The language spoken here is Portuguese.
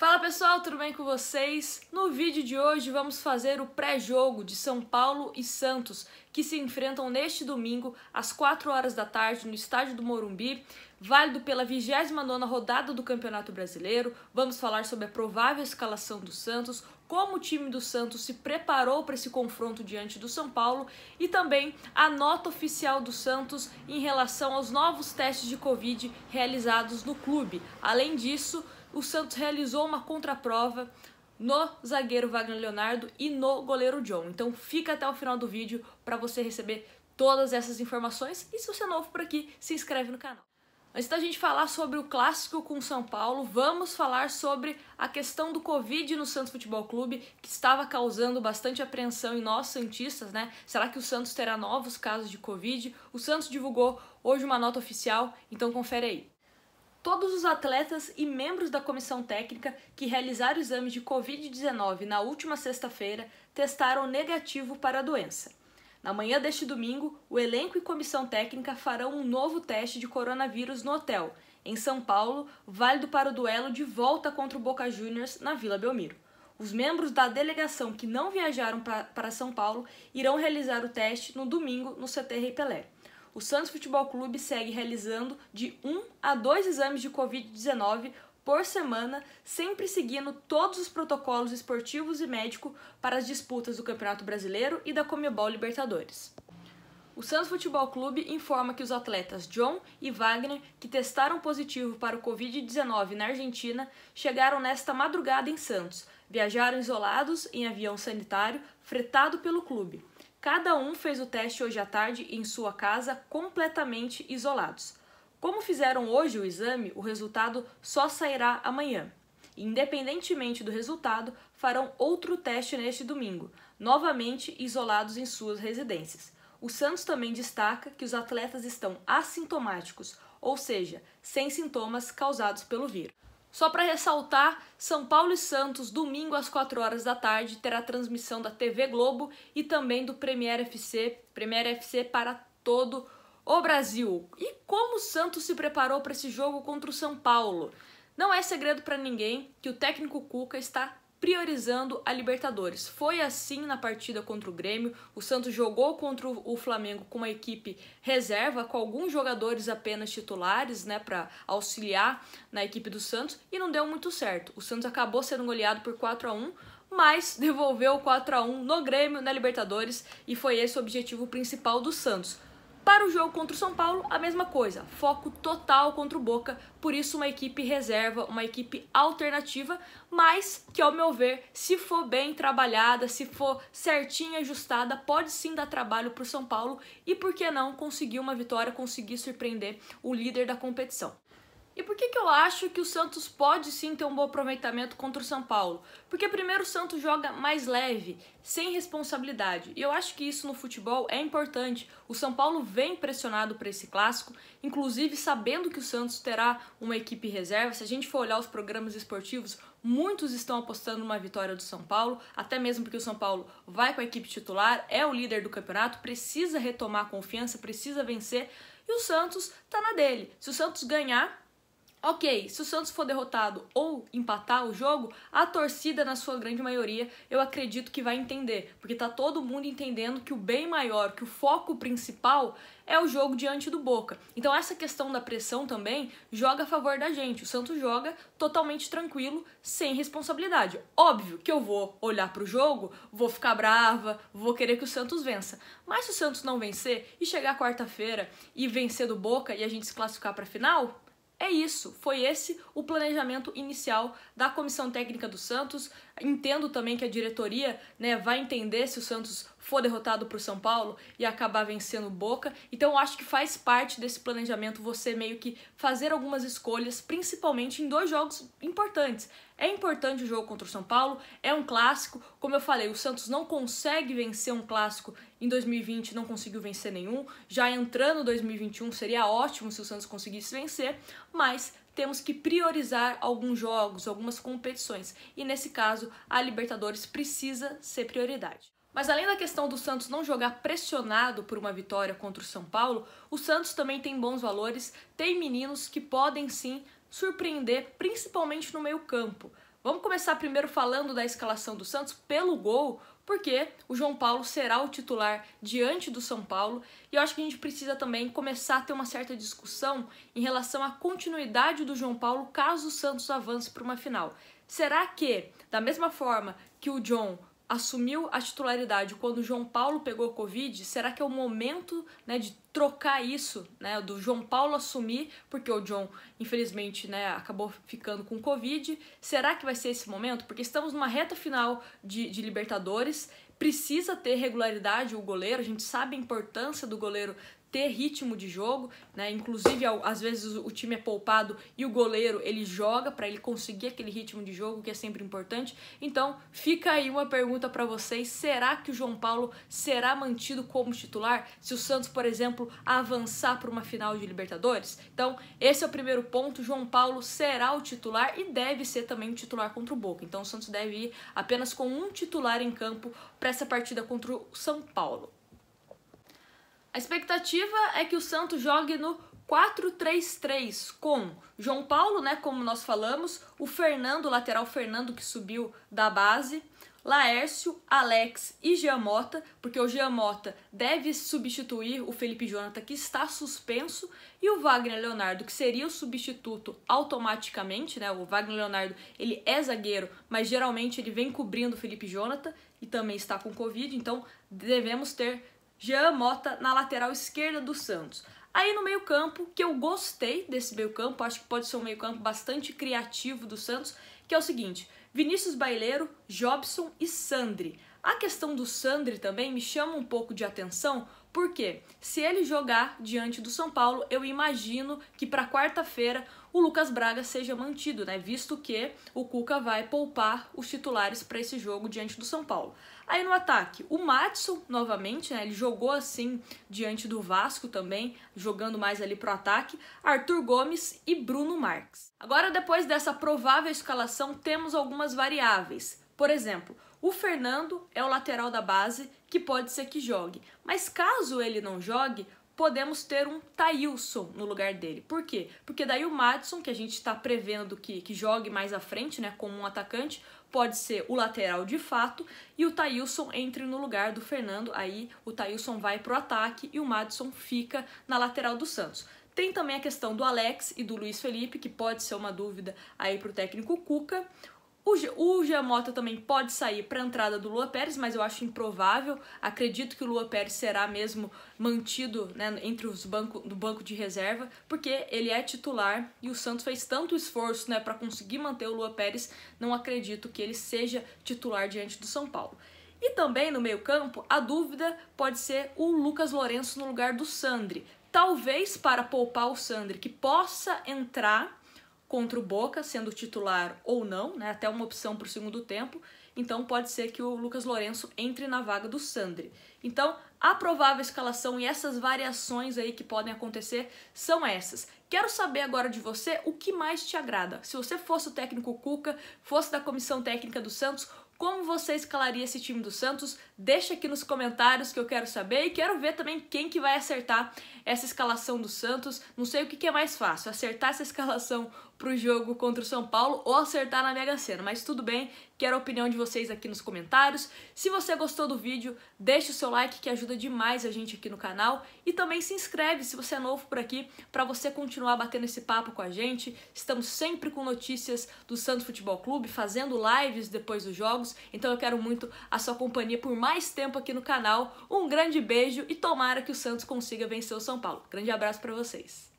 Fala pessoal, tudo bem com vocês? No vídeo de hoje vamos fazer o pré-jogo de São Paulo e Santos, que se enfrentam neste domingo às 4 horas da tarde no estádio do Morumbi, válido pela 29ª rodada do Campeonato Brasileiro. Vamos falar sobre a provável escalação do Santos, como o time do Santos se preparou para esse confronto diante do São Paulo e também a nota oficial do Santos em relação aos novos testes de Covid realizados no clube. Além disso, o Santos realizou uma contraprova no zagueiro Wagner Leonardo e no goleiro John. Então fica até o final do vídeo para você receber todas essas informações. E se você é novo por aqui, se inscreve no canal. Antes da gente falar sobre o clássico com o São Paulo, vamos falar sobre a questão do Covid no Santos Futebol Clube, que estava causando bastante apreensão em nós santistas, né? Será que o Santos terá novos casos de Covid? O Santos divulgou hoje uma nota oficial, então confere aí. Todos os atletas e membros da comissão técnica que realizaram exames de Covid-19 na última sexta-feira testaram negativo para a doença. Na manhã deste domingo, o elenco e comissão técnica farão um novo teste de coronavírus no hotel, em São Paulo, válido para o duelo de volta contra o Boca Juniors na Vila Belmiro. Os membros da delegação que não viajaram para São Paulo irão realizar o teste no domingo no CT Rei Pelé. O Santos Futebol Clube segue realizando de 1 a 2 exames de Covid-19 por semana, sempre seguindo todos os protocolos esportivos e médicos para as disputas do Campeonato Brasileiro e da Conmebol Libertadores. O Santos Futebol Clube informa que os atletas John e Wagner, que testaram positivo para o Covid-19 na Argentina, chegaram nesta madrugada em Santos, viajaram isolados em avião sanitário fretado pelo clube. Cada um fez o teste hoje à tarde em sua casa, completamente isolados. Como fizeram hoje o exame, o resultado só sairá amanhã. Independentemente do resultado, farão outro teste neste domingo, novamente isolados em suas residências. O Santos também destaca que os atletas estão assintomáticos, ou seja, sem sintomas causados pelo vírus. Só para ressaltar, São Paulo e Santos, domingo às 4 horas da tarde, terá transmissão da TV Globo e também do Premier FC para todo o Brasil. E como o Santos se preparou para esse jogo contra o São Paulo? Não é segredo para ninguém que o técnico Cuca está priorizando a Libertadores. Foi assim na partida contra o Grêmio. O Santos jogou contra o Flamengo com uma equipe reserva, com alguns jogadores apenas titulares, né, para auxiliar na equipe do Santos, e não deu muito certo. O Santos acabou sendo goleado por 4-1, mas devolveu o 4-1 no Grêmio, na Libertadores, e foi esse o objetivo principal do Santos. Para o jogo contra o São Paulo, a mesma coisa, foco total contra o Boca, por isso uma equipe reserva, uma equipe alternativa, mas que ao meu ver, se for bem trabalhada, se for certinha, ajustada, pode sim dar trabalho para o São Paulo e por que não conseguir uma vitória, conseguir surpreender o líder da competição. E por que eu acho que o Santos pode sim ter um bom aproveitamento contra o São Paulo? Porque primeiro o Santos joga mais leve, sem responsabilidade. E eu acho que isso no futebol é importante. O São Paulo vem pressionado para esse clássico, inclusive sabendo que o Santos terá uma equipe reserva. Se a gente for olhar os programas esportivos, muitos estão apostando numa vitória do São Paulo, até mesmo porque o São Paulo vai com a equipe titular, é o líder do campeonato, precisa retomar a confiança, precisa vencer. E o Santos tá na dele. Se o Santos ganhar, ok, se o Santos for derrotado ou empatar o jogo, a torcida, na sua grande maioria, eu acredito que vai entender, porque tá todo mundo entendendo que o bem maior, que o foco principal é o jogo diante do Boca. Então essa questão da pressão também joga a favor da gente. O Santos joga totalmente tranquilo, sem responsabilidade. Óbvio que eu vou olhar pro jogo, vou ficar brava, vou querer que o Santos vença. Mas se o Santos não vencer e chegar quarta-feira e vencer do Boca e a gente se classificar pra final, é isso, foi esse o planejamento inicial da comissão técnica do Santos. Entendo também que a diretoria, né, vai entender se o Santos for derrotado por São Paulo e acabar vencendo o Boca. Então eu acho que faz parte desse planejamento você meio que fazer algumas escolhas, principalmente em dois jogos importantes. É importante o jogo contra o São Paulo, é um clássico. Como eu falei, o Santos não consegue vencer um clássico em 2020, não conseguiu vencer nenhum. Já entrando em 2021 seria ótimo se o Santos conseguisse vencer, mas temos que priorizar alguns jogos, algumas competições. E nesse caso, a Libertadores precisa ser prioridade. Mas além da questão do Santos não jogar pressionado por uma vitória contra o São Paulo, o Santos também tem bons valores, tem meninos que podem sim surpreender, principalmente no meio-campo. Vamos começar primeiro falando da escalação do Santos pelo gol, porque o João Paulo será o titular diante do São Paulo, e eu acho que a gente precisa também começar a ter uma certa discussão em relação à continuidade do João Paulo caso o Santos avance para uma final. Será que, da mesma forma que o John assumiu a titularidade quando o João Paulo pegou Covid, será que é o momento, né, de trocar isso, né, do João Paulo assumir, porque o John, infelizmente, né, acabou ficando com Covid? Será que vai ser esse momento? Porque estamos numa reta final de Libertadores, precisa ter regularidade o goleiro, a gente sabe a importância do goleiro ter ritmo de jogo, né? Inclusive às vezes o time é poupado e o goleiro ele joga para ele conseguir aquele ritmo de jogo que é sempre importante. Então fica aí uma pergunta para vocês: será que o João Paulo será mantido como titular se o Santos, por exemplo, avançar para uma final de Libertadores? Então esse é o primeiro ponto. João Paulo será o titular e deve ser também o titular contra o Boca. Então o Santos deve ir apenas com um titular em campo para essa partida contra o São Paulo. A expectativa é que o Santos jogue no 4-3-3 com João Paulo, né, como nós falamos, o Fernando, o lateral Fernando que subiu da base, Laércio, Alex e Jean Mota, porque o Jean Mota deve substituir o Felipe Jonathan, que está suspenso, e o Wagner Leonardo, que seria o substituto automaticamente, né? O Wagner Leonardo, ele é zagueiro, mas geralmente ele vem cobrindo o Felipe Jonathan e também está com Covid, então devemos ter Jean Mota na lateral esquerda do Santos. Aí no meio-campo, que eu gostei desse meio-campo, acho que pode ser um meio-campo bastante criativo do Santos, que é o seguinte: Vinícius Baileiro, Jobson e Sandri. A questão do Sandri também me chama um pouco de atenção, porque se ele jogar diante do São Paulo, eu imagino que para quarta-feira o Lucas Braga seja mantido, né? Visto que o Cuca vai poupar os titulares para esse jogo diante do São Paulo. Aí no ataque, o Madison novamente, né? Ele jogou assim diante do Vasco também, jogando mais ali pro ataque, Arthur Gomes e Bruno Marques. Agora, depois dessa provável escalação, temos algumas variáveis. Por exemplo, o Fernando é o lateral da base, que pode ser que jogue. Mas caso ele não jogue, podemos ter um Thailson no lugar dele. Por quê? Porque daí o Madison, que a gente está prevendo que jogue mais à frente, né, como um atacante, pode ser o lateral de fato, e o Thailson entre no lugar do Fernando. Aí o Thailson vai pro ataque e o Madison fica na lateral do Santos. Tem também a questão do Alex e do Luiz Felipe, que pode ser uma dúvida aí pro técnico Cuca. O Jean Mota também pode sair para a entrada do Lua Pérez, mas eu acho improvável. Acredito que o Lua Pérez será mesmo mantido, né, entre os do banco de reserva, porque ele é titular e o Santos fez tanto esforço, né, para conseguir manter o Lua Pérez. Não acredito que ele seja titular diante do São Paulo. E também no meio-campo, a dúvida pode ser o Lucas Lourenço no lugar do Sandri. Talvez para poupar o Sandri, que possa entrar contra o Boca, sendo titular ou não, né, até uma opção para o segundo tempo. Então pode ser que o Lucas Lourenço entre na vaga do Sandri. Então a provável escalação e essas variações aí que podem acontecer são essas. Quero saber agora de você o que mais te agrada. Se você fosse o técnico Cuca, fosse da comissão técnica do Santos, como você escalaria esse time do Santos? Deixa aqui nos comentários que eu quero saber, e quero ver também quem que vai acertar essa escalação do Santos. Não sei o que é mais fácil, acertar essa escalação pro jogo contra o São Paulo ou acertar na Mega Sena, mas tudo bem, quero a opinião de vocês aqui nos comentários. Se você gostou do vídeo, deixa o seu like que ajuda demais a gente aqui no canal, e também se inscreve se você é novo por aqui, para você continuar batendo esse papo com a gente. Estamos sempre com notícias do Santos Futebol Clube, fazendo lives depois dos jogos, então eu quero muito a sua companhia por mais tempo aqui no canal. Um grande beijo e tomara que o Santos consiga vencer o São Paulo. Grande abraço para vocês.